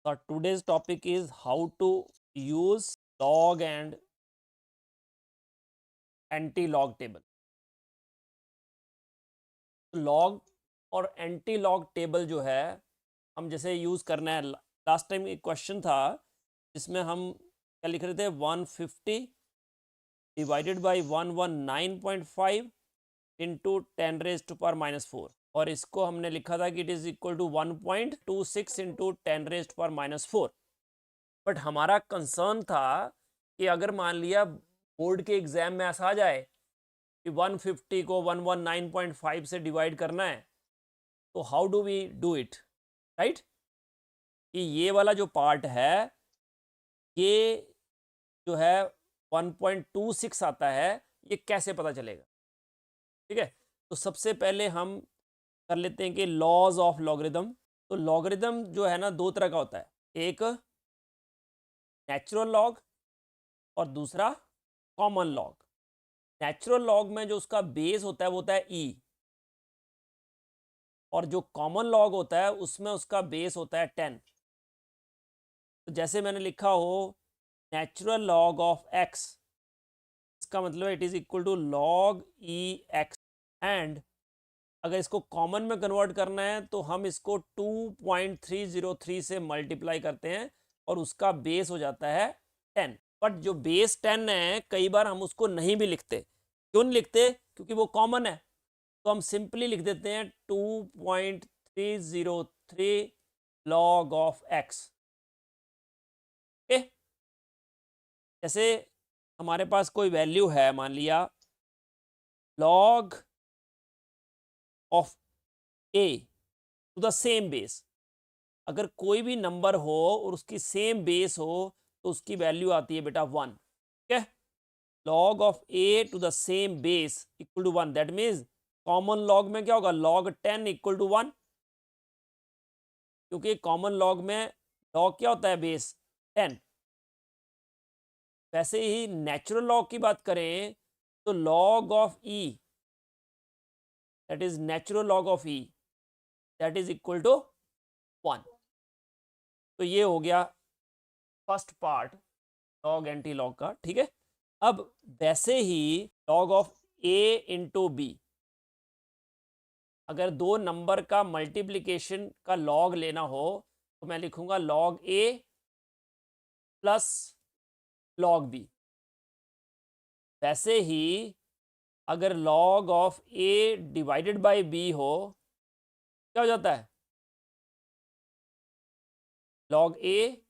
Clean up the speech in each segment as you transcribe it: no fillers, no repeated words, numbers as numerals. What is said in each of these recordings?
So today's topic is how to use log and anti-log table. log और anti-log table जो है हम जैसे यूज़ करना है, लास्ट टाइम एक क्वेश्चन था जिसमें हम क्या लिख रहे थे, 150 डिवाइडेड बाई 119.5 इंटू 10⁻⁻⁴, और इसको हमने लिखा था कि it is equal to 1.26 into 10⁻⁻⁴. But हमारा कंसर्न था कि अगर मान लिया बोर्ड के एग्जाम में ऐसा आ जाए कि 150 को 119.5 से डिवाइड करना है, तो how do we do it, right? कि ये वाला जो पार्ट है ये जो है 1.26 आता है, ये कैसे पता चलेगा? ठीक है, तो सबसे पहले हम कर लेते हैं कि लॉज ऑफ लॉगरिदम. तो लॉगरिदम जो है ना, दो तरह का होता है, एक नेचुरल लॉग और दूसरा कॉमन लॉग. नेचुरल लॉग में जो उसका बेस होता है वो होता है ई, और जो कॉमन लॉग होता है उसमें उसका बेस होता है 10. तो जैसे मैंने लिखा हो नेचुरल लॉग ऑफ एक्स, इसका मतलब it is equal to log e x. And अगर इसको कॉमन में कन्वर्ट करना है तो हम इसको 2.303 से मल्टीप्लाई करते हैं और उसका बेस हो जाता है 10. बट जो बेस 10 है कई बार हम उसको नहीं भी लिखते. क्यों नहीं लिखते? क्योंकि वो कॉमन है. तो हम सिंपली लिख देते हैं 2.303 लॉग ऑफ एक्स. ओके, जैसे हमारे पास कोई वैल्यू है, मान लिया log of a to the same base. अगर कोई भी नंबर हो और उसकी सेम बेस हो तो उसकी वैल्यू आती है बेटा 1. ठीक है, log of a to the same base equal to 1. That means common log में क्या होगा, लॉग 10 इक्वल टू 1, क्योंकि कॉमन लॉग में लॉग क्या होता है, बेस 10. वैसे ही नेचुरल लॉग की बात करें तो log of e, that is natural log of e, that is equal to 1. तो ये हो गया first part log anti log का. ठीक है, अब वैसे ही log of A into B, अगर दो नंबर का मल्टीप्लिकेशन का लॉग लेना हो तो मैं लिखूंगा log a plus log b. वैसे ही अगर log of a divided by b हो, क्या हो जाता है, log a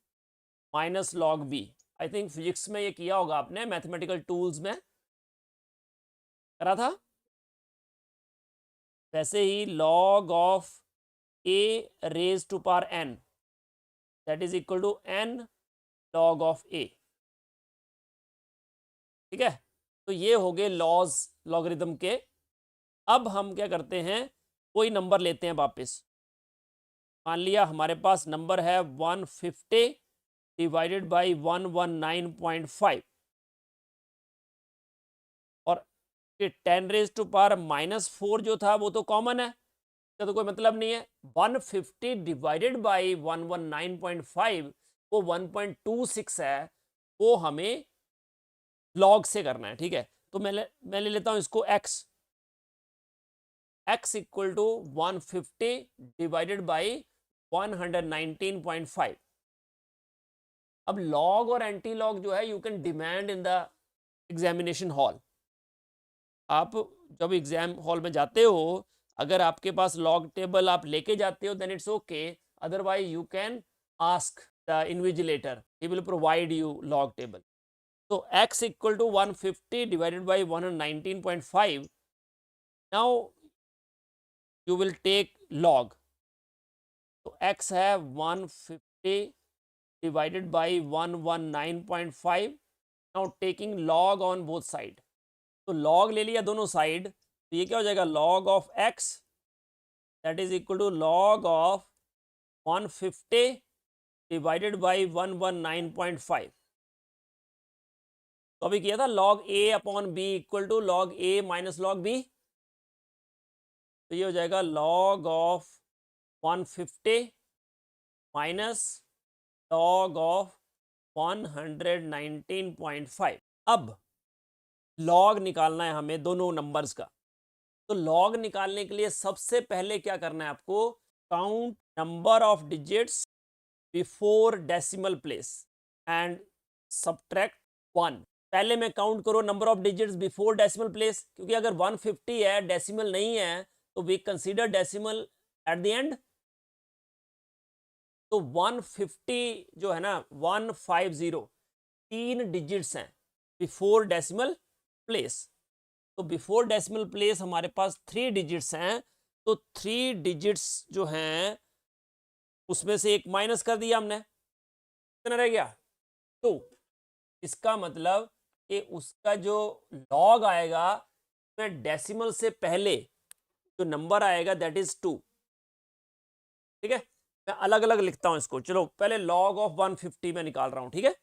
minus log b. I think physics में ये किया होगा आपने, मैथमेटिकल टूल्स में करा था. वैसे ही log of A raise to power N, that is equal to N log of A. ठीक है, तो ये हो गए लॉज लॉगरिदम के. अब हम क्या करते हैं, कोई नंबर लेते हैं वापस. मान लिया हमारे पास नंबर है 150 डिवाइडेड बाई 119.5, और 10⁻⁻⁴ जो था वो तो कॉमन है, इसका तो कोई मतलब नहीं है. 150 डिवाइडेड बाई 119.5 वो 1.26 है, वो हमें लॉग से करना है. ठीक है, तो मैं ले लेता हूं इसको x. x equal to 150 divided by 119.5. अब लॉग और एंटी लॉग जो है you can demand in the examination hall. आप जब एग्जाम हॉल में जाते हो, अगर आपके पास लॉग टेबल आप लेके जाते हो then it's okay, otherwise you can ask the invigilator, he will provide you log table. तो x equal to 150 divided by 119.5. Now you will take log. तो x है 150 divided by 119.5. Now taking log on both side. तो log ले लिया दोनों side, तो ये क्या हो जाएगा, log of x that is equal to log of 150 divided by 119.5. तो अभी किया था log a upon b equal to log a minus log b. तो ये हो जाएगा log of 150 minus log of 119.5। अब log निकालना है हमें दोनों नंबर्स का। तो log निकालने के लिए सबसे पहले क्या करना है आपको, count number of digits before decimal place and subtract 1। पहले में काउंट करो number of digits before decimal place, क्योंकि अगर 150 है, डेसिमल नहीं है, तो we consider decimal at the end. तो 150 जो है ना, 150 3 डिजिट्स हैं बिफोर डेसिमल प्लेस। तो बिफोर डेसिमल प्लेस हमारे पास 3 डिजिट्स हैं, तो 3 डिजिट्स जो हैं उसमें से एक माइनस कर दिया हमने, कितना रह गया 2। इसका मतलब कि उसका जो लॉग आएगा उसमें डेसिमल से पहले जो नंबर आएगा दैट इज 2। ठीक है, मैं अलग अलग लिखता हूं इसको। चलो पहले लॉग ऑफ 150 में निकाल रहा हूं, ठीक है।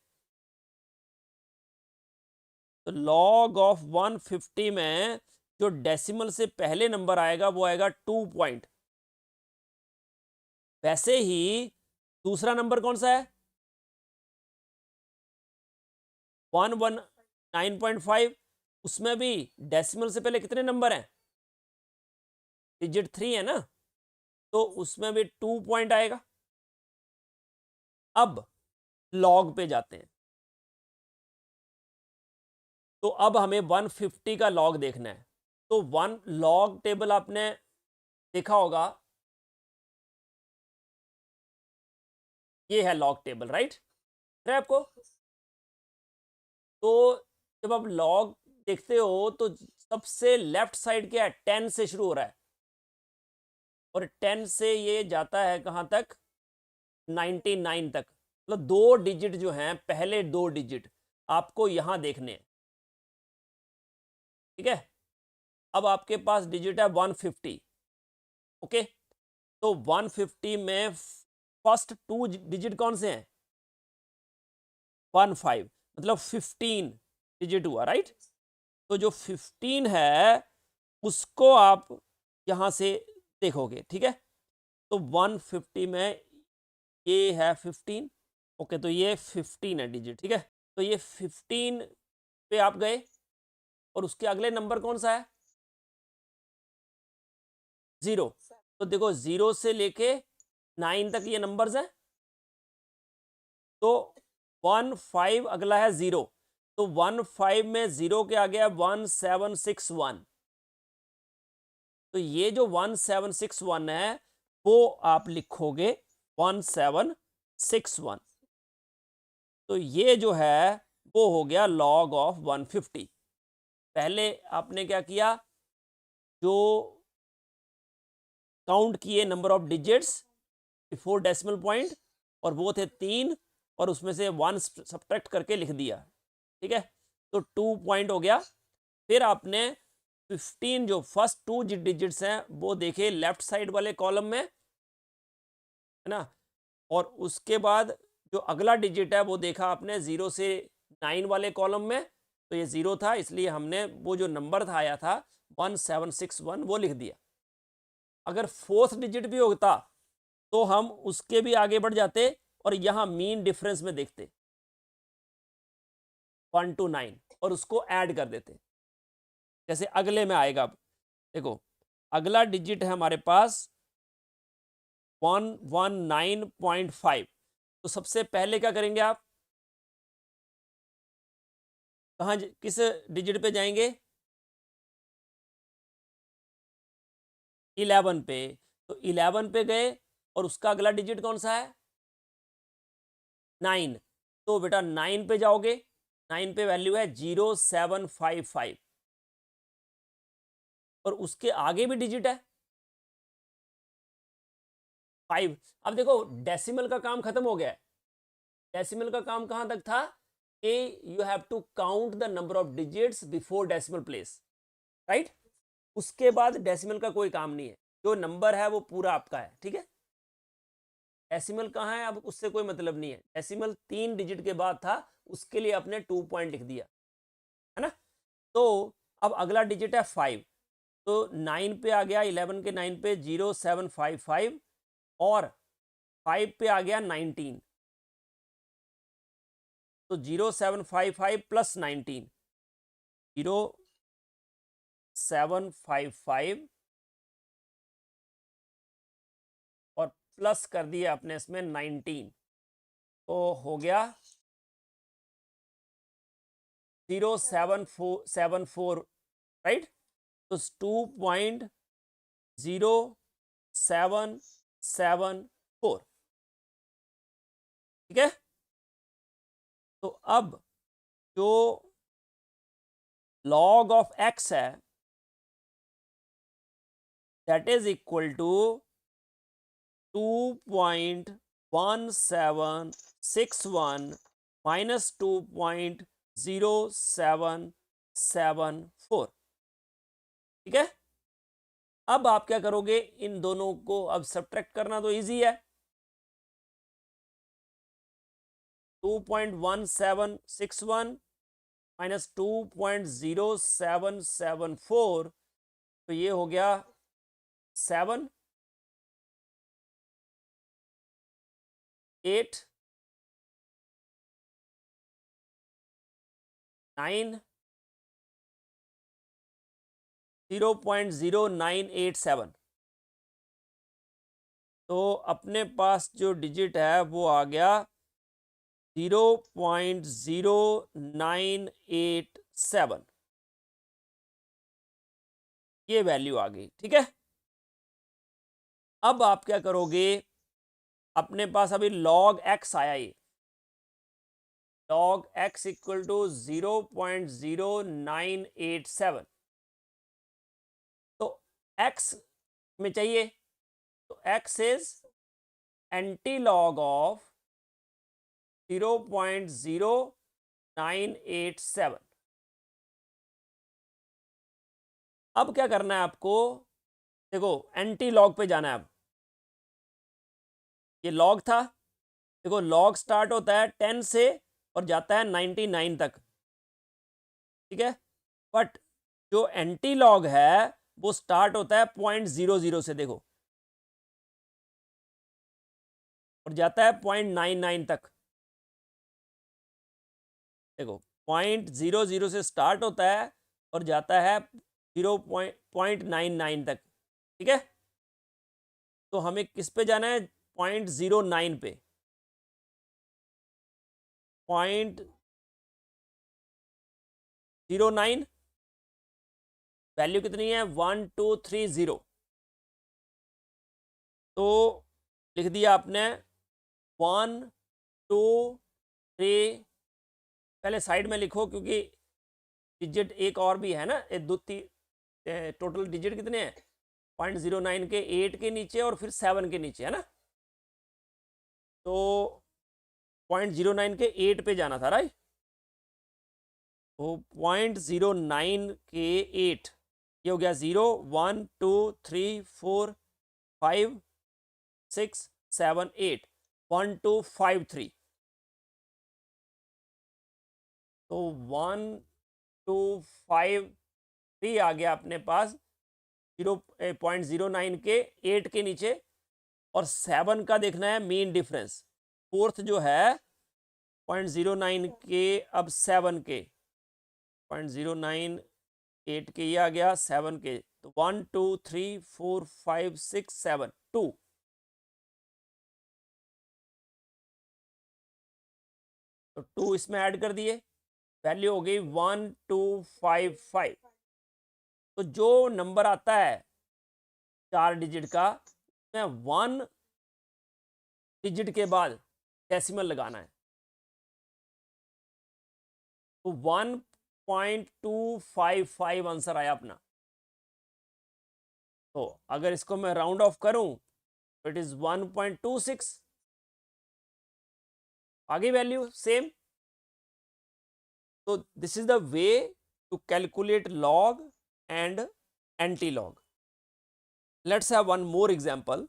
तो लॉग ऑफ 150 में जो डेसिमल से पहले नंबर आएगा वो आएगा 2 पॉइंट। वैसे ही दूसरा नंबर कौन सा है, 119.5, उसमें भी डेसिमल से पहले कितने नंबर हैं, डिजिट 3 है ना, तो उसमें भी 2 पॉइंट आएगा। अब लॉग पे जाते हैं, तो अब हमें 150 का लॉग देखना है। तो वन लॉग टेबल आपने देखा होगा, ये है लॉग टेबल, राइट है आपको। तो जब आप लॉग देखते हो तो सबसे लेफ्ट साइड क्या है, 10 से शुरू हो रहा है, और 10 से ये जाता है कहां तक, 99 तक। मतलब 2 डिजिट जो हैं, पहले 2 डिजिट आपको यहां देखने हैं, ठीक है। अब आपके पास डिजिट है 150, ओके। तो 150 में फर्स्ट 2 डिजिट कौन से हैं, 15, मतलब 15 डिजिट हुआ, राइट। तो जो 15 है उसको आप यहां से देखोगे, ठीक है। तो 150 में ये है 15, ओके। तो ये 15 है डिजिट, ठीक है। तो ये 15 पे आप गए, और उसके अगले नंबर कौन सा है, 0। तो देखो 0 से लेके 9 तक ये नंबर्स हैं। तो 15 अगला है 0, तो 15 में 0 के आगे है 1761। तो ये जो 1761 है वो आप लिखोगे 1761। तो ये जो है वो हो गया लॉग ऑफ 150। पहले आपने क्या किया, जो काउंट किए number of digits before decimal point, और वो थे 3, और उसमें से 1 सब्ट्रैक्ट करके लिख दिया, ठीक है। तो 2 पॉइंट हो गया। फिर आपने 15 जो फर्स्ट 2 डिजिट्स हैं वो देखे लेफ्ट साइड वाले कॉलम में, है ना। और उसके बाद जो अगला डिजिट है वो देखा आपने 0 से 9 वाले कॉलम में, तो ये 0 था, इसलिए हमने वो जो नंबर था आया था 1761 वो लिख दिया। अगर फोर्थ डिजिट भी होता तो हम उसके भी आगे बढ़ जाते और यहां मीन डिफरेंस में देखते 1 to 9 और उसको ऐड कर देते, जैसे अगले में आएगा। अब देखो अगला डिजिट है हमारे पास 119.5। तो सबसे पहले क्या करेंगे आप, कहाँ किस डिजिट पे जाएंगे, 11 पे। तो 11 पे गए और उसका अगला डिजिट कौन सा है, 9। तो बेटा 9 पे जाओगे, 9 पे वैल्यू है 0755, और उसके आगे भी डिजिट है 5। अब देखो डेसिमल का काम खत्म हो गया है। डेसिमल का काम कहां तक था कि you have to count the number of digits before decimal place, right. उसके बाद डेसिमल का कोई काम नहीं है, जो नंबर है वो पूरा आपका है, ठीक है। डेसिमल कहाँ है अब उससे कोई मतलब नहीं है। डेसिमल 3 डिजिट के बाद था, उसके लिए अपने 2 पॉइंट लिख दिया, है ना। तो अब अगला डिजिट है 5, तो 9 पे आ गया, 11 के 9 पे 0755, और 5 पे आ गया 19। तो 0755 प्लस 19, 0755 और प्लस कर दिया अपने इसमें 19, तो हो गया 0774, राइट। तो 2.0774, ठीक है। तो अब जो log ऑफ x है that is equal to 2.1761 minus 2.0774, ठीक है। अब आप क्या करोगे, इन दोनों को अब सब्ट्रैक्ट करना तो इजी है। 2.1761 माइनस 2.0774, तो ये हो गया 7, 8, 9, 0.0987। तो अपने पास जो डिजिट है वो आ गया 0.0987, ये वैल्यू आ गई, ठीक है। अब आप क्या करोगे, अपने पास अभी log x आया, ये log x इक्वल टू 0.0987, तो x में चाहिए, तो x is anti log of 0.0987। अब क्या करना है आपको, देखो एंटी लॉग पे जाना है। अब ये लॉग था, देखो लॉग स्टार्ट होता है 10 से और जाता है 99 तक, ठीक है। बट जो एंटी लॉग है वो स्टार्ट होता है 0.00 से, देखो, और जाता है 0.99 तक। देखो 0.00 से स्टार्ट होता है और जाता है 0.99 तक, ठीक है। तो हमें किस पे जाना है, 0.09 पे, 0.09, वैल्यू कितनी है 1230, तो लिख दिया आपने 1 2 3, पहले साइड में लिखो क्योंकि डिजिट एक और भी है ना, टोटल डिजिट कितने हैं, 0.09 के 8 के नीचे और फिर 7 के नीचे, है ना। तो 0.09 के 8 पे जाना था, राइट। तो 0.09 के 8, ये हो गया 0 1 2 3 4 5 6 7 8, 1 2 5 3, तो 1 2 5 3 आ गया अपने पास 0.09 के 8 के नीचे। और 7 का देखना है मीन डिफरेंस, फोर्थ जो है 0.09 के, अब 7 के 0.09 8 के, ये आ गया 7 के, तो 1 2 3 4 5 6 7 2, तो 2 इसमें ऐड कर दिए, वैल्यू हो गई 1255। तो जो नंबर आता है 4 डिजिट का, उसमें 1 डिजिट के बाद डेसिमल लगाना है, तो 1.255 आंसर आया अपना। तो अगर इसको मैं राउंड ऑफ करूं तो इट इज 1.26, आगे वैल्यू सेम। तो this is the way to calculate log and anti log. Let's have one more example.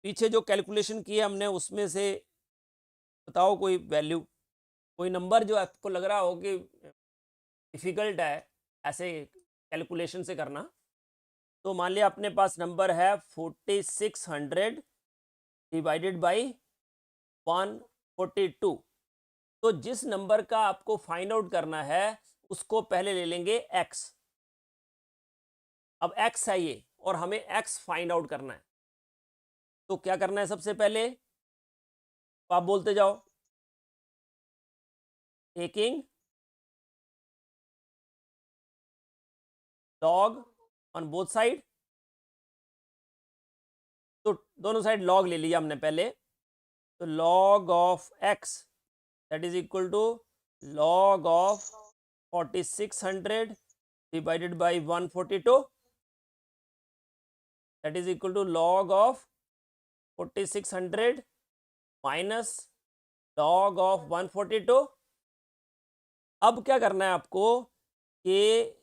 पीछे जो कैलकुलेशन की है हमने उसमें से बताओ कोई वैल्यू, कोई नंबर जो आपको लग रहा हो कि डिफिकल्ट है ऐसे कैलकुलेशन से करना। तो मान लिया अपने पास नंबर है 4600 डिवाइडेड बाई 1 42। तो जिस नंबर का आपको फाइंड आउट करना है उसको पहले ले लेंगे x। अब x है ये और हमें x फाइंड आउट करना है, तो क्या करना है सबसे पहले, तो आप बोलते जाओ, taking log on both side. तो दोनों साइड log ले लिया हमने पहले, तो log of x that is equal to log of 4600 divided by 142, that is equal to log of 4600 minus log of 142। अब क्या करना है आपको कि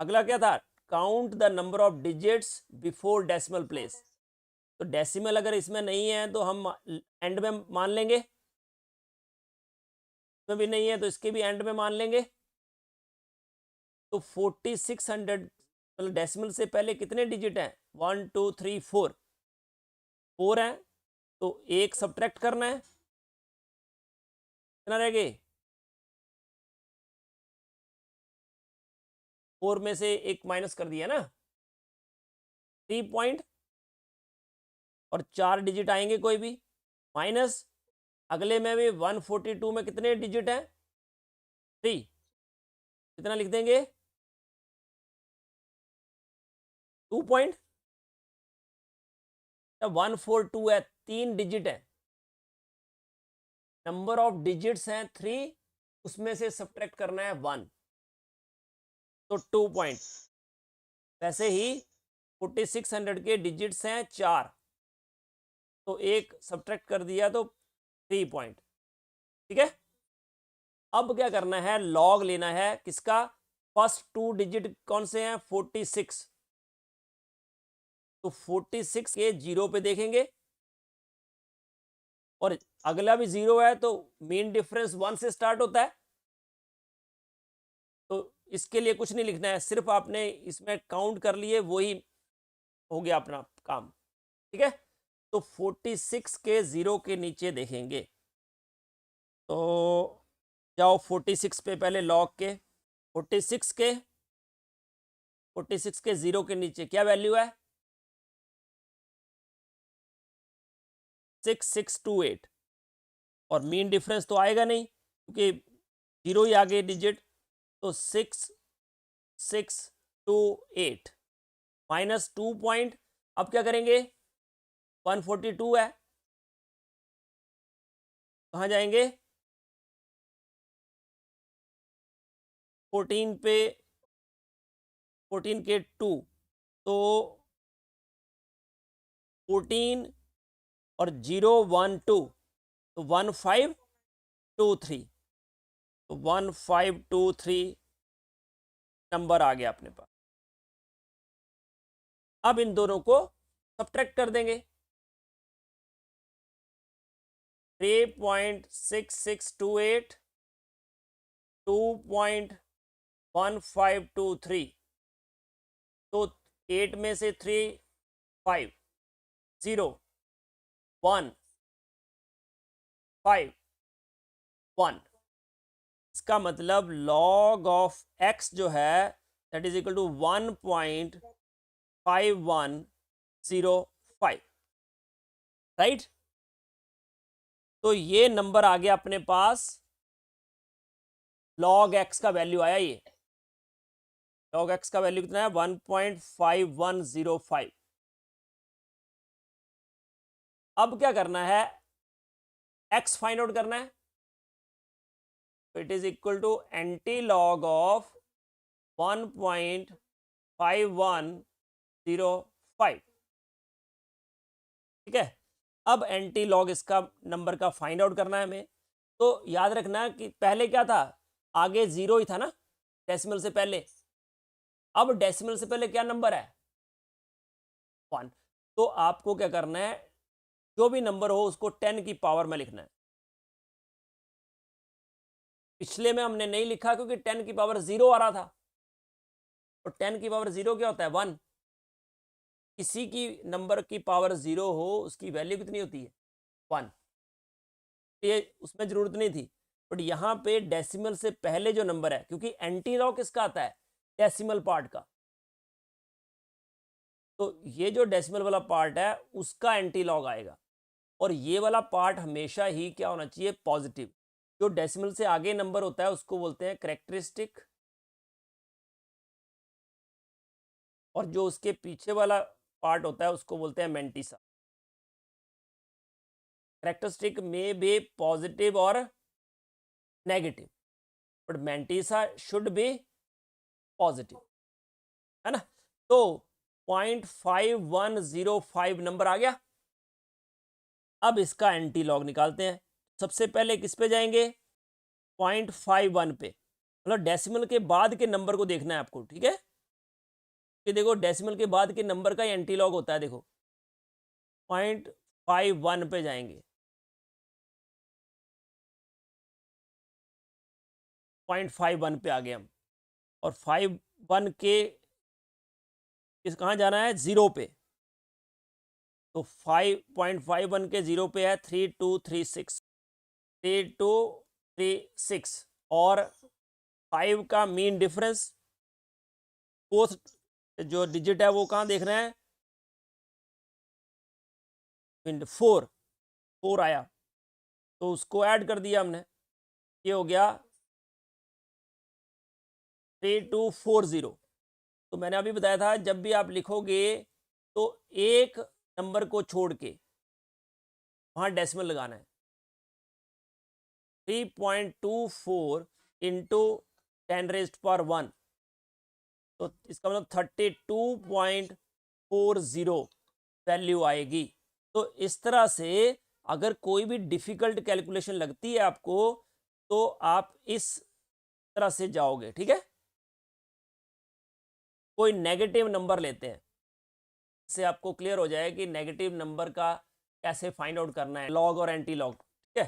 अगला क्या था, count the number of digits before decimal place. तो डेसिमल अगर इसमें नहीं है तो हम एंड में मान लेंगे, इसमें भी नहीं है तो इसके भी एंड में मान लेंगे। तो 4600 मतलब डेसिमल से पहले कितने डिजिट हैं, 1 2 3 4, 4 हैं, तो एक सब्ट्रैक्ट करना है, कितना रह गए, 4 में से एक माइनस कर दिया ना, 3 पॉइंट, और 4 डिजिट आएंगे कोई भी, माइनस अगले में भी 142 में कितने डिजिट हैं, 3, कितना लिख देंगे, 2 पॉइंट, 142 है, 3 डिजिट है, नंबर ऑफ डिजिट्स हैं 3, उसमें से सब्ट्रैक्ट करना है 1, तो 2 पॉइंट। वैसे ही 4600 के डिजिट्स हैं 4, तो एक सब्ट्रैक्ट कर दिया तो 3 पॉइंट, ठीक है। अब क्या करना है, लॉग लेना है किसका, फर्स्ट 2 डिजिट कौन से हैं, 46, तो 46 के 0 पे देखेंगे और अगला भी 0 है, तो मीन डिफरेंस 1 से स्टार्ट होता है, तो इसके लिए कुछ नहीं लिखना है, सिर्फ आपने इसमें काउंट कर लिए, वही हो गया अपना काम, ठीक है। तो 46 के 0 के नीचे देखेंगे, तो जाओ 46 पे पहले लॉग के, 46 के 0 के नीचे क्या वैल्यू है, 6628, और मीन डिफरेंस तो आएगा नहीं क्योंकि 0 ही आगे डिजिट, तो 6628 माइनस 2 पॉइंट। अब क्या करेंगे, 142 है, कहाँ जाएंगे, 14 पे, 14 के 2, तो 14 और 012, तो 1523, तो 1523 नंबर आ गया अपने पास। अब इन दोनों को सब्ट्रैक्ट कर देंगे, 3.6628 2.1523, तो 8 में से 3 5 0 1 5 1, इसका मतलब log ऑफ x जो है that is equal to 1.5105, right. तो ये नंबर आ गया अपने पास, log x का वैल्यू आया, ये log x का वैल्यू कितना है, 1.5105। अब क्या करना है, x फाइंड आउट करना है, it is equal to anti log of 1.5105, ठीक है। अब एंटी लॉग इसका नंबर का फाइंड आउट करना है हमें, तो याद रखना कि पहले क्या था, आगे 0 ही था ना डेसिमल से पहले, अब डेसिमल से पहले क्या नंबर है, 1, तो आपको क्या करना है, जो भी नंबर हो उसको 10 की पावर में लिखना है। पिछले में हमने नहीं लिखा क्योंकि 10 की पावर 0 आ रहा था, और 10 की पावर 0 क्या होता है, 1। किसी की नंबर की पावर 0 हो उसकी वैल्यू कितनी होती है, 1। ये उसमें ज़रूरत नहीं थी, बट यहाँ पे डेसिमल से पहले जो नंबर है, क्योंकि एंटी लॉग किसका आता है, डेसिमल पार्ट का, तो ये जो डेसिमल वाला पार्ट है उसका एंटी लॉग आएगा, और ये वाला पार्ट हमेशा ही क्या होना चाहिए, पॉजिटिव। जो डेसिमल से आगे नंबर होता है उसको बोलते हैं कैरेक्टरिस्टिक, और जो उसके पीछे वाला पार्ट होता है उसको बोलते हैं मेंटिसा। कैरेक्टरिस्टिक में बी पॉजिटिव और negative, but mantissa should be positive, है ना। तो 0.5105 नंबर आ गया। अब इसका एंटी लॉग निकालते हैं। सबसे पहले किस पे जाएंगे, 0.51 पे, मतलब डेसिमल के बाद के नंबर को देखना है आपको, ठीक है। कि देखो डेसिमल के बाद के नंबर का एंटी लॉग होता है, देखो 0.51 पे जाएंगे, 0.51 पे आ गए हम, और 51 के किस कहाँ जाना है, 0 पे, तो 5.51 के 0 पे है 3236, 3236, और 5 का मीन डिफरेंस, फोर्थ जो डिजिट है वो कहाँ देखना है, 4 आया, तो उसको ऐड कर दिया हमने, ये हो गया 3240। तो मैंने अभी बताया था जब भी आप लिखोगे तो एक नंबर को छोड़ के वहाँ डेसिमल लगाना है। 3.24 इंटू 10⁻⁴ तो इसका मतलब 32.40 वैल्यू आएगी। तो इस तरह से अगर कोई भी डिफिकल्ट कैलकुलेशन लगती है आपको तो आप इस तरह से जाओगे, ठीक है। कोई नेगेटिव नंबर लेते हैं, इससे आपको क्लियर हो जाए कि नेगेटिव नंबर का कैसे फाइंड आउट करना है, लॉग और एंटी लॉग, ठीक है।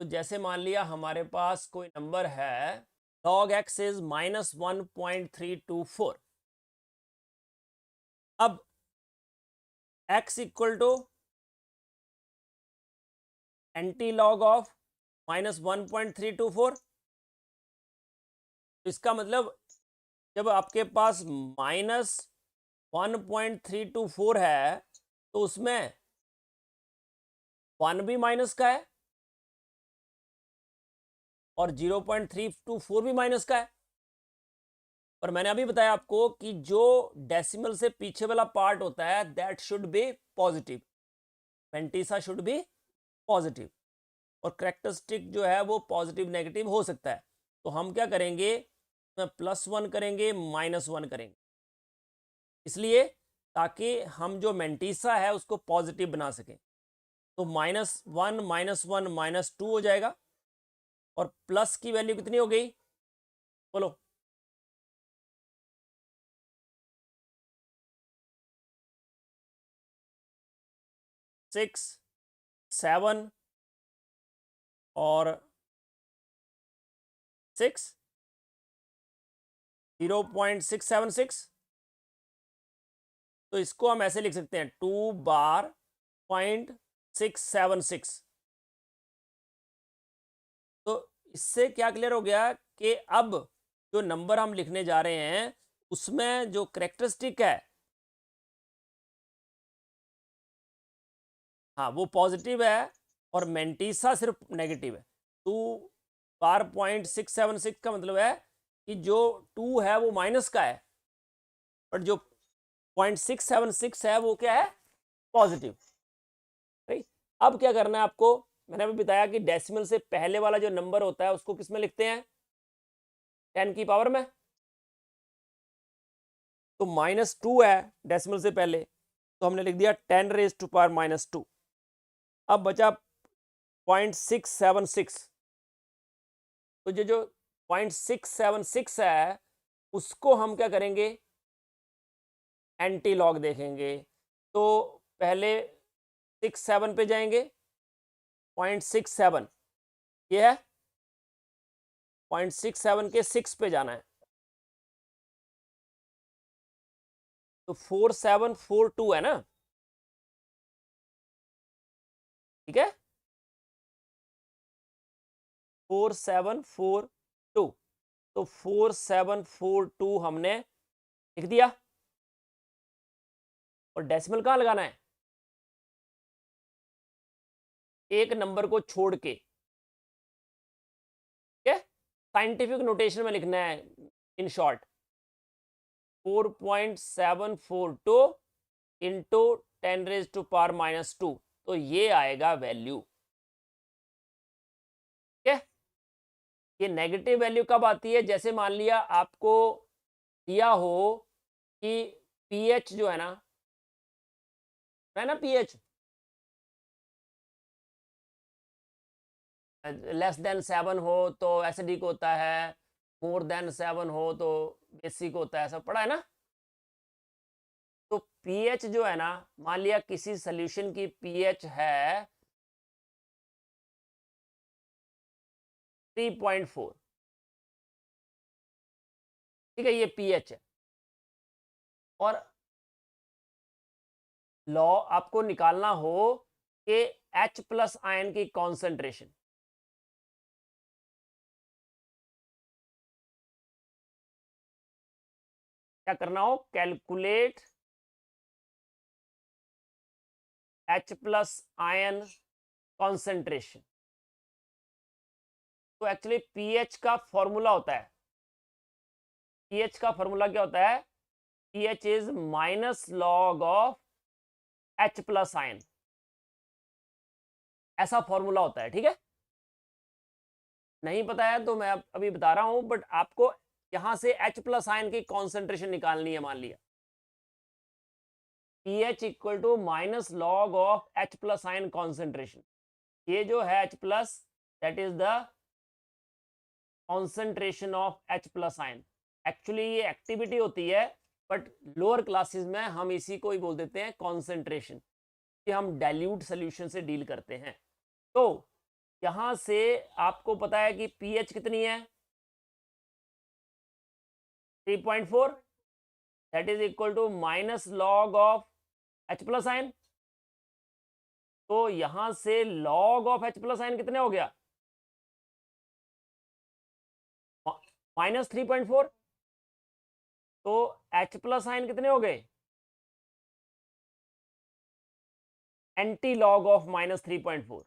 तो जैसे मान लिया हमारे पास कोई नंबर है, log x इज -1.324। अब x equal to anti log of -1.324, तो इसका मतलब जब आपके पास -1.324 है तो उसमें 1 भी माइनस का है और 0.324 भी माइनस का है। पर मैंने अभी बताया आपको कि जो डेसिमल से पीछे वाला पार्ट होता है that should be positive, mantissa should be positive, और कैरेक्टरिस्टिक जो है वो पॉजिटिव नेगेटिव हो सकता है। तो हम क्या करेंगे, +1 करेंगे, -1 करेंगे, इसलिए ताकि हम जो मेंटिसा है उसको पॉजिटिव बना सकें। तो -1 -1 -2 हो जाएगा, और प्लस की वैल्यू कितनी हो गई, बोलो, 6 7 और 6 0.676। तो इसको हम ऐसे लिख सकते हैं 2 bar 0.676। तो इससे क्या क्लियर हो गया कि अब जो नंबर हम लिखने जा रहे हैं उसमें जो कैरेक्टरिस्टिक है, हाँ वो पॉजिटिव है, और मेंटिसा सिर्फ नेगेटिव है। 2 bar 0.676 का मतलब है कि जो 2 है वो माइनस का है, बट जो 0.676 है वो क्या है, पॉजिटिव। राइट। अब क्या करना है आपको, मैंने अभी बताया कि डेसिमल से पहले वाला जो नंबर होता है उसको किस में लिखते हैं, 10 की पावर में। तो -2 है डेसिमल से पहले, तो हमने लिख दिया 10⁻⁻²। अब बचा 0.676, तो जो 0.676 है उसको हम क्या करेंगे, एंटी लॉग देखेंगे। तो पहले 67 पे जाएंगे, 0.67 ये है, 0.67 के 6 पे जाना है, तो 4742 है ना, ठीक है। 4742, तो 4742 हमने लिख दिया। और डेसिमल कहाँ लगाना है? एक नंबर को छोड़ के, ठीक है, साइंटिफिक नोटेशन में लिखना है इन शॉर्ट। 4.742 इंटू 10⁻⁻², तो ये आएगा वैल्यू। ठीक है, ये नेगेटिव वैल्यू कब आती है? जैसे मान लिया आपको दिया हो कि पीएच जो है ना पीएच लेस देन 7 हो तो एसिडिक होता है, मोर देन 7 हो तो बेसिक होता है, सब पढ़ा है ना। तो पीएच जो है ना, मान लिया किसी सॉल्यूशन की पीएच है 3.4, ठीक है, ये पीएच है। और लॉ आपको निकालना हो कि H+ आयन की कॉन्सेंट्रेशन, क्या करना हो? Calculate H+ ion concentration. तो एक्चुअली पीएच का फॉर्मूला होता है, पीएच का फॉर्मूला क्या होता है? PH is minus log of H+ ion, ऐसा फॉर्मूला होता है। ठीक है, नहीं पता है तो मैं अभी बता रहा हूं, बट आपको यहां से H+ आयन की कॉन्सेंट्रेशन निकालनी है। मान लिया pH equal to minus log of H+ ion concentration, ये जो है H+, that is the concentration of H+ ion. Actually ये एक्टिविटी होती है, बट लोअर क्लासेस में हम इसी को ही बोल देते हैं कॉन्सेंट्रेशन, कि हम डाइल्यूट सोल्यूशन से डील करते हैं। तो यहां से आपको पता है कि पीएच कितनी है? 3.4, that is equal to minus log of H+ ion. तो यहां से लॉग ऑफ H+ आयन कितने हो गया? -3.4। तो H+ आयन कितने हो गए? Anti log of -3.4।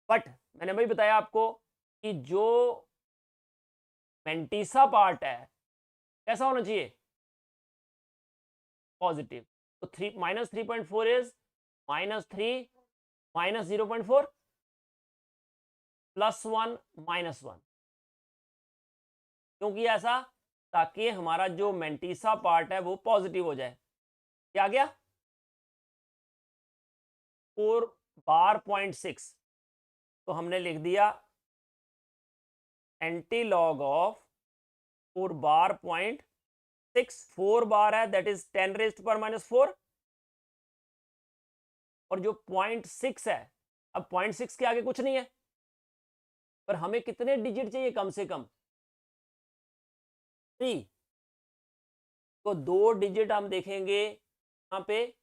बट मैंने भाई बताया आपको कि जो मेंटीसा पार्ट है कैसा होना चाहिए? पॉजिटिव। तो -3.4 इज -3 -0.4 +1 -1, क्योंकि ऐसा, ताकि हमारा जो मेंटीसा पार्ट है वो पॉजिटिव हो जाए। क्या आ गया? 4 bar 0.6, तो हमने लिख दिया एंटी लॉग ऑफ 4 bar 0.6। 4 बार है, दैट इज 10⁻⁻⁴, और जो 0.6 है, अब 0.6 के आगे कुछ नहीं है, पर हमें कितने डिजिट चाहिए? कम से कम 3। तो 2 डिजिट हम देखेंगे यहाँ पे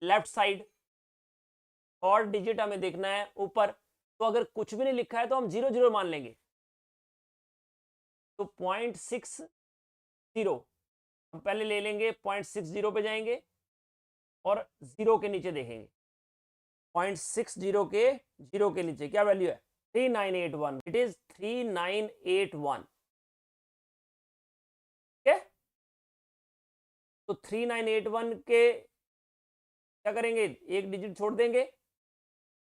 लेफ्ट साइड, और डिजिट हमें देखना है ऊपर। तो अगर कुछ भी नहीं लिखा है तो हम 0 0 मान लेंगे। तो 0.60 हम पहले ले लेंगे, 0.60 पे जाएंगे और 0 के नीचे देखेंगे। 0.60 के 0 के नीचे क्या वैल्यू है? 3981। It is 3981। ठीक है, तो 3981 के क्या करेंगे? एक डिजिट छोड़ देंगे,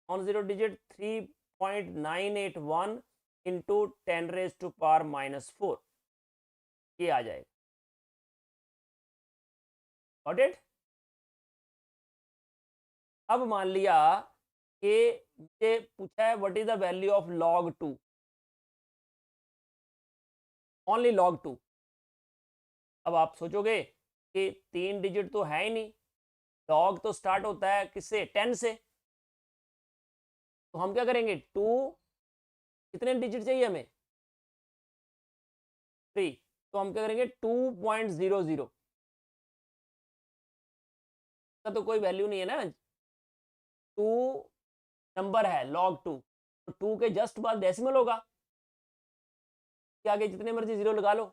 ऑन 0 डिजिट 3.981 इंटू 10⁻⁻⁴, ये आ जाएगा। Got it? अब मान लिया कि मुझे पूछा है what is the value of log 2, only log 2। अब आप सोचोगे कि 3 डिजिट तो है ही नहीं, log तो स्टार्ट होता है किससे? 10 से। तो हम क्या करेंगे? 2, कितने डिजिट चाहिए हमें? 3। तो हम क्या करेंगे? 2.00 का तो कोई वैल्यू नहीं है ना, 2 नंबर है log 2, तो 2 के जस्ट बाद डेसिमल होगा, क्या आगे जितने मर्जी जीरो लगा लो।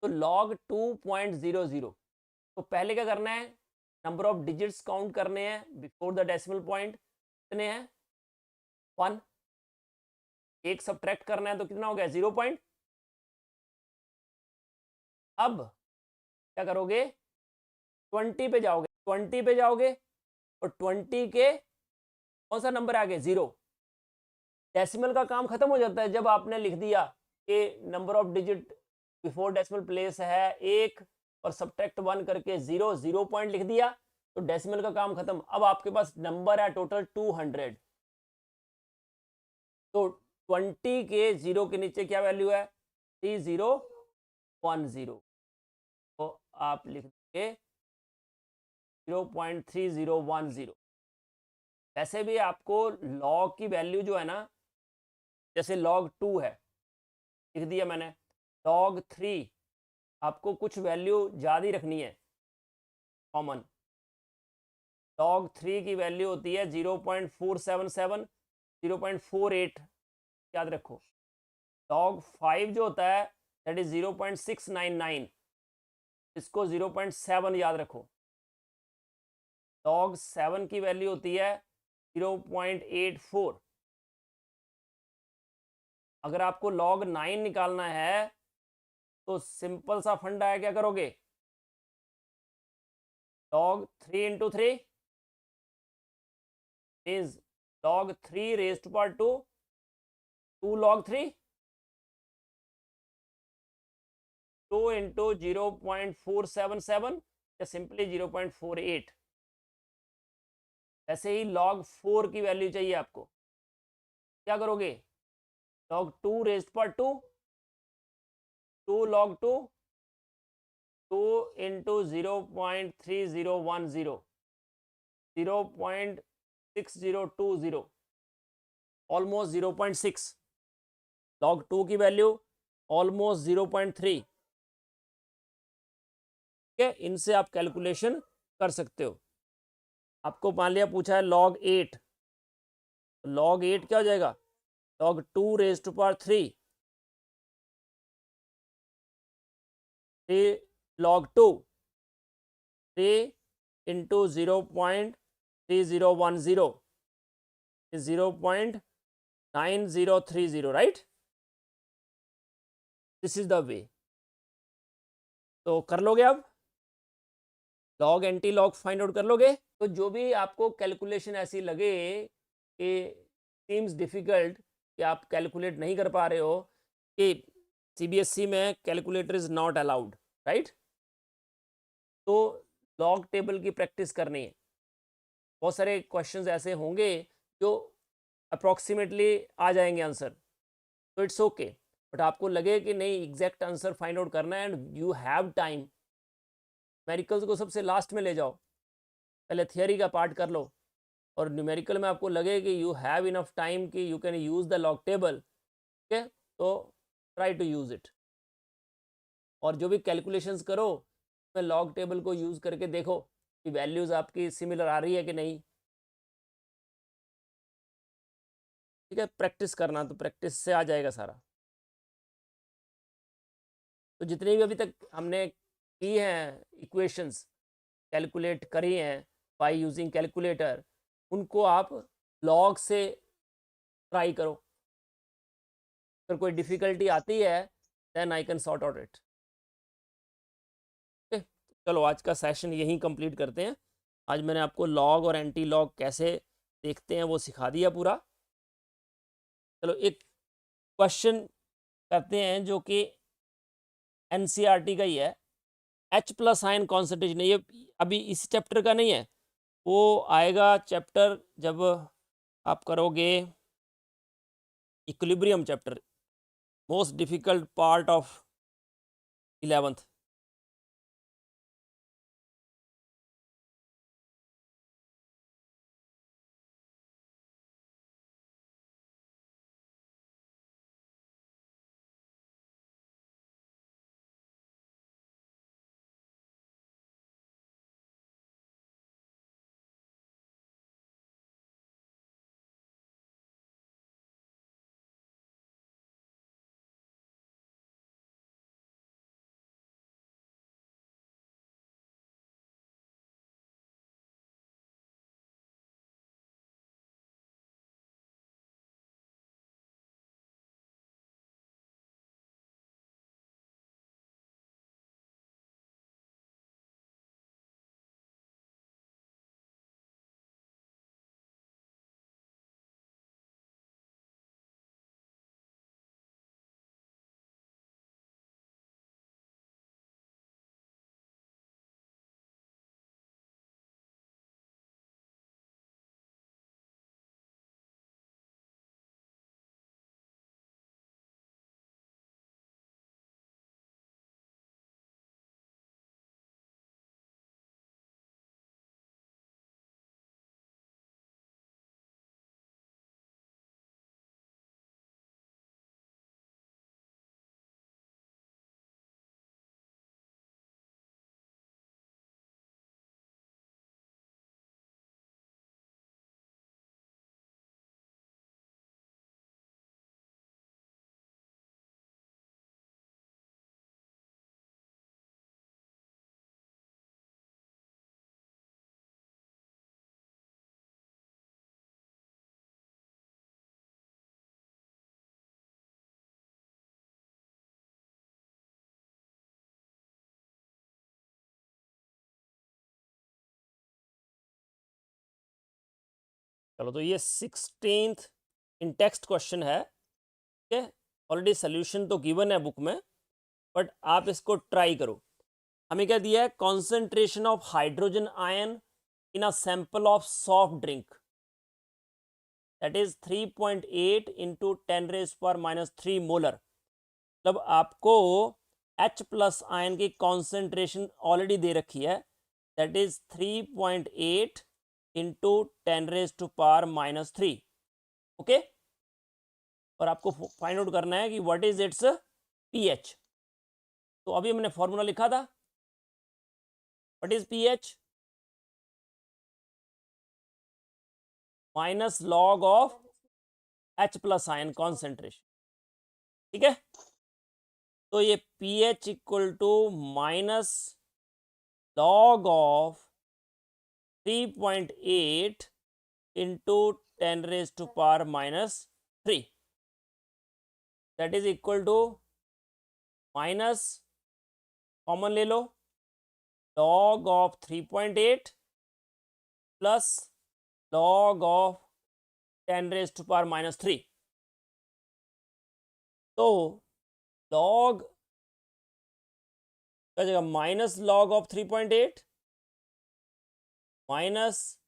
तो log 2.00, तो पहले क्या करना है, नंबर ऑफ डिजिट्स काउंट करने हैं बिफोर द डेसिमल पॉइंट, कितने हैं 1, एक सब्ट्रैक्ट करना है तो कितना हो गया 0 पॉइंट। अब क्या करोगे 20 पे जाओगे, 20 पे जाओगे और 20 के कौन सा नंबर आ गया 0, डेसिमल का काम खत्म हो जाता है जब आपने लिख दिया कि number of digit before decimal place है 1 और सब्ट्रैक्ट 1 करके 0 पॉइंट लिख दिया, तो डेसिमल का काम खत्म। अब आपके पास नंबर है टोटल 200, तो 20 के 0 के नीचे क्या वैल्यू है 3010, तो आप लिख देंगे 0.3010। वैसे भी आपको log की वैल्यू जो है ना, जैसे log 2 है लिख दिया मैंने, log 3 आपको कुछ वैल्यू ज़्यादा ही रखनी है कॉमन। log 3 की वैल्यू होती है 0.477, 0.48 याद रखो। log 5 जो होता है दैट इज 0.699, इसको 0.7 याद रखो। log 7 की वैल्यू होती है 0.84। अगर आपको log 9 निकालना है तो सिंपल सा फंडा है, क्या करोगे log 3 into 3 is log 3 raised to power 2, 2 log 3, 2 into 0.477 या सिंपली 0.48। ऐसे ही log 4 की वैल्यू चाहिए आपको, क्या करोगे log 2 raised पर 2, 2 log 2, 2 into 0.3010, 0.6020, ऑलमोस्ट 0.6। log 2 की वैल्यू ऑलमोस्ट 0.3। ठीक है, इनसे आप कैलकुलेशन कर सकते हो। आपको मान लिया पूछा है log 8, log 8 क्या हो जाएगा log 2 raised to power 3, 3 log 2, 3 into 0.3010 is 0.9030, right? This is the वे। तो कर लोगे अब log anti log find out कर लोगे। तो जो भी आपको कैलकुलेशन ऐसी लगे कि सीम्स डिफिकल्ट, कि आप कैलकुलेट नहीं कर पा रहे हो, कि सीबीएसई में calculator is not allowed, right, तो लॉग टेबल की प्रैक्टिस करनी है। बहुत सारे क्वेश्चंस ऐसे होंगे जो अप्रॉक्सीमेटली आ जाएंगे आंसर, तो इट्स ओके, बट आपको लगे कि नहीं एग्जैक्ट आंसर फाइंड आउट करना है and you have time, numericals को सबसे लास्ट में ले जाओ, पहले थियोरी का पार्ट कर लो, और न्यूमेरिकल में आपको लगे कि यू हैव इनफ टाइम कि you can use the log table, ठीक है, तो ट्राई टू यूज़ इट। और जो भी कैलकुलेशंस करो उसमें लॉग टेबल को यूज़ करके देखो कि वैल्यूज़ आपकी सिमिलर आ रही है कि नहीं। ठीक है, प्रैक्टिस करना, तो प्रैक्टिस से आ जाएगा सारा। तो जितनी भी अभी तक हमने की हैं इक्वेशंस, कैलकुलेट करी हैं बाय यूजिंग कैलकुलेटर, उनको आप लॉग से ट्राई करो। अगर कोई डिफ़िकल्टी आती है then I can sort out it. Okay, चलो आज का सेशन यहीं कंप्लीट करते हैं। आज मैंने आपको लॉग और एंटी लॉग कैसे देखते हैं वो सिखा दिया पूरा। चलो एक क्वेश्चन करते हैं जो कि एनसीईआरटी का ही है, H प्लस आयन कॉन्सेंट्रेशन, ये अभी इस चैप्टर का नहीं है, वो आएगा चैप्टर जब आप करोगे equilibrium chapter, most difficult part of 11th। चलो, तो ये 16th इन टेक्स्ट क्वेश्चन है, ठीक है। ऑलरेडी सोल्यूशन तो गिवन है बुक में, बट आप इसको ट्राई करो। हमें क्या दिया है, concentration of hydrogen ion in a sample of soft drink that is 3.8 into 10⁻³ molar. मतलब आपको H+ आयन की कॉन्सेंट्रेशन ऑलरेडी दे रखी है, दैट इज 3.8 इंटू 10⁻³ ओके। और आपको फाइंड आउट करना है कि व्हाट इज इट्स pH। तो अभी हमने फॉर्मूला लिखा था, what is pH, minus log of H+ ion concentration, ठीक है। तो ये pH equal to minus log of 3.8 into 10⁻³ that is equal to minus, common ले लो, log of 3.8 plus log of 10⁻³ तो लॉग क्या जगह, minus log of 3.8 minus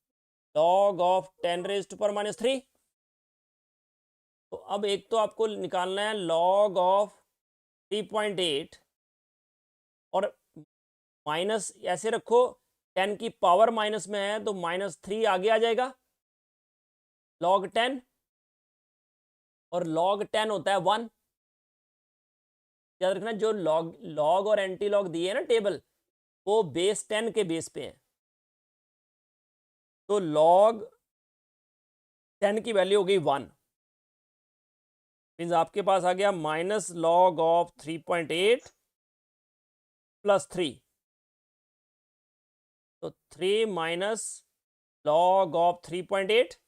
log of 10⁻³ तो अब एक तो आपको निकालना है लॉग ऑफ 3.8 और माइनस ऐसे रखो, 10 की पावर माइनस में है तो -3 आगे आ जाएगा, log 10, और log 10 होता है 1। याद रखना, जो लॉग और एंटी लॉग दिए है ना टेबल, वो बेस 10 के बेस पे है। तो log 10 की वैल्यू हो गई 1, मीन्स आपके पास आ गया माइनस लॉग ऑफ 3.8 प्लस 3, तो 3 माइनस लॉग ऑफ 3.8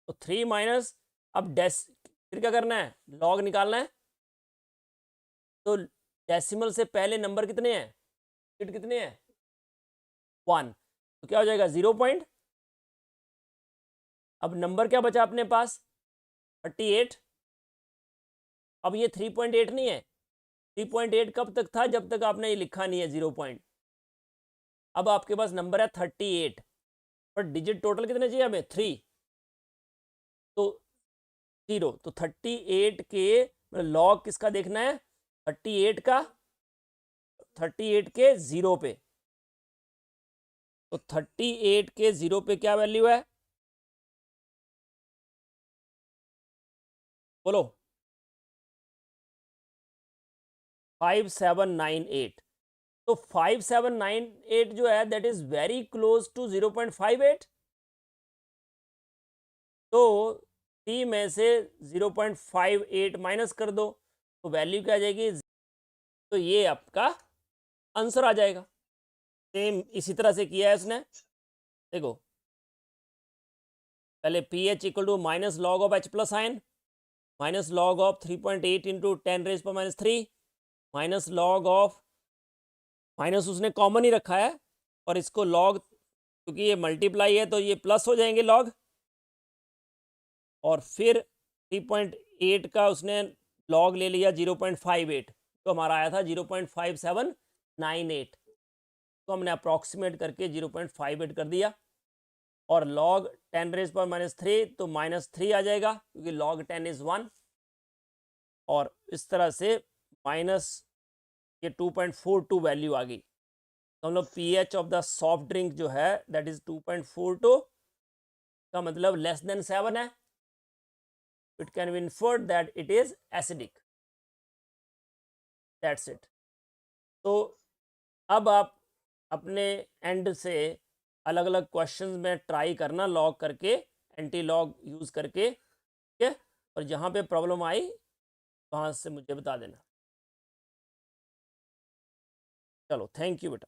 तो 3 माइनस, अब फिर क्या करना है, लॉग निकालना है। तो डेसिमल से पहले नंबर कितने हैं, डिजिट कितने हैं, 1, तो क्या हो जाएगा 0 पॉइंट। अब नंबर क्या बचा अपने पास, 38। अब ये 3.8 नहीं है, 3.8 कब तक था, जब तक आपने ये लिखा नहीं है 0 पॉइंट। अब आपके पास नंबर है 38, पर डिजिट टोटल कितने चाहिए हमें, 3, तो 0। तो 38 के लॉग किसका देखना है, 38 का, 38 के 0 पे। तो 38 के 0 पे क्या वैल्यू है, बोलो, 5798। तो 5798 जो है that is very close to 0.58। तो 3 में से 0.58 माइनस कर दो तो वैल्यू क्या आ जाएगी, तो ये आपका आंसर आ जाएगा। सेम इसी तरह से किया है इसने, देखो पहले pH equal to minus log of H+ ion minus log of 3.8 into 10⁻³ minus log of, minus उसने कॉमन ही रखा है, और इसको लॉग, क्योंकि ये मल्टीप्लाई है तो ये प्लस हो जाएंगे लॉग, और फिर 3.8 का उसने लॉग ले लिया 0.58, तो हमारा आया था 0.5798, तो हमने अप्रॉक्सीमेट करके 0.58 कर दिया। और log 10⁻³ तो -3 आ जाएगा, क्योंकि log 10 इज 1, और इस तरह से माइनस ये 2.42 वैल्यू आ गई। तो हम लोग pH of the soft drink जो है दैट इज 2.42 का मतलब लेस देन 7 है, it can be inferred that it is acidic, that's it. तो अब आप अपने एंड से अलग अलग क्वेश्चंस में ट्राई करना, लॉग करके, एंटी लॉग यूज करके, ठीक है। और जहाँ पे प्रॉब्लम आई वहाँ से मुझे बता देना। चलो, थैंक यू बेटा।